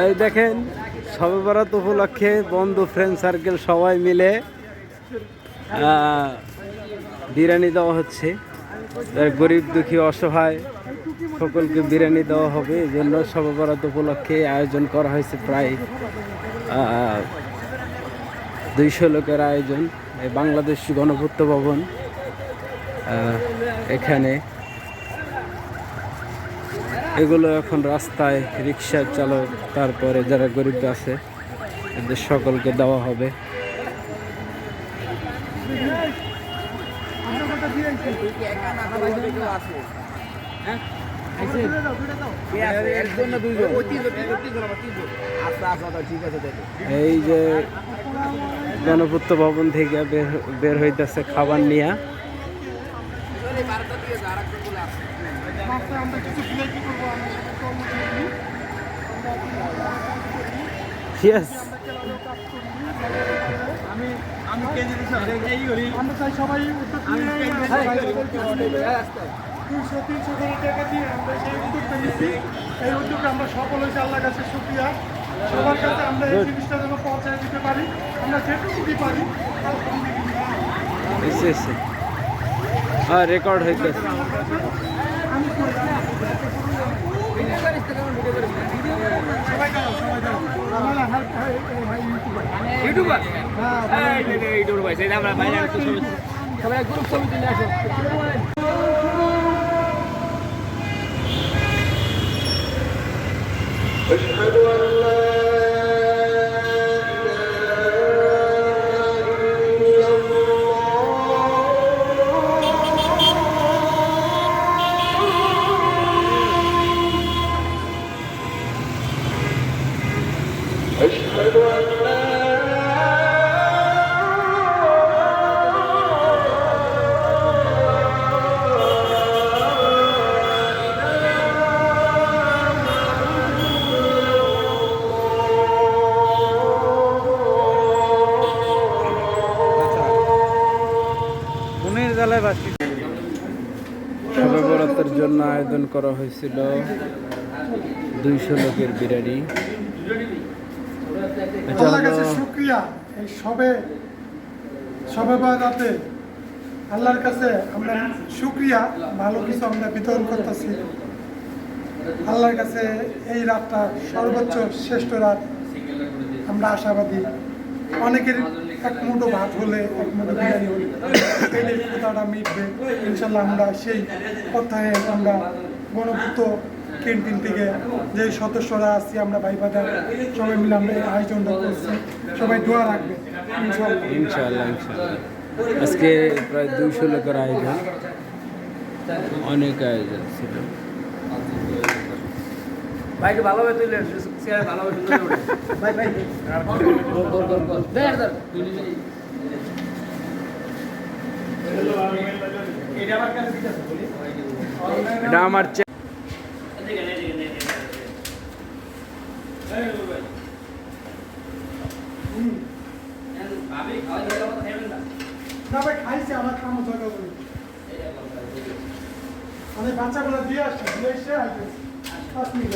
এই দেখেন শবে বরাত উপলক্ষে বন্ধু ফ্রেন্ড সার্কেল সবাই মিলে বিরিয়ানি দেওয়া হচ্ছে। গরিব দুঃখী অসহায় সকলকে বিরিয়ানি দেওয়া হবে, এই জন্য শবে বরাত উপলক্ষে আয়োজন করা হয়েছে। প্রায় 200 লোকের আয়োজন। এই বাংলাদেশ গণপূর্ত ভবন, এখানে এগুলো এখন রাস্তায় রিক্সা চালক, তারপরে যারা গরিব আছে এদের সকলকে দেওয়া হবে। এই যে গণপূর্ত ভবন থেকে বের হইতেছে খাবার নিয়ে। এই উদ্যোগে আমরা সফল হয়েছি, আল্লাহর কাছে শুকরিয়া। সবার কাছে আমরা এই জিনিসটা যেন পৌঁছায় দিতে পারি, আমরা যেটুকুই পারি। রেকর্ড হইতেছে। أشهد أن لا أشهد أن لا শবে বরাতের জন্য আয়োজন করা হয়েছিল 200 লোকের বিরিয়ানি। আল্লাহর কাছে শুকরিয়া। এই শবে বরাতে আল্লাহর কাছে আমরা শুকরিয়া, ভালো কিছু আমরা বিতরণ করতেছি। আল্লাহর কাছে এই রাতটা সর্বোচ্চ শ্রেষ্ঠ রাত, আমরা আশাবাদী। অনেকের এক মুঠো ভাত হলে, এক মুঠো বিরিয়ানি হলে পেটের ক্ষুধাটা মিটবে ইনশাল্লাহ। আমরা সেই কথায় আমরা গণপূর্ত ক্যান্টিন থেকে যে সদস্যরা আছি, আমরা ভাই ভাইরা সবাই মিলে আমরা এই আয়োজনটা করছি। সবাই দোয়া রাখবে ইনশাল্লাহ। ইনশাআল্লাহ ইনশাআল্লাহ। আজকে প্রায় 200 লোকের আয়োজন, অনেক আয়োজন ছিল। ভাই একটু ভালোভাবে তুলে চেয়ারে ভালোভাবে তুলে ভাই ভাই এটা আমার না ভাই খাইছে, আমার খামো জায়গা বলি আমি বাচ্চাগুলো দিয়ে আসছি, দিয়ে এসে আসবে 5 মিনিট।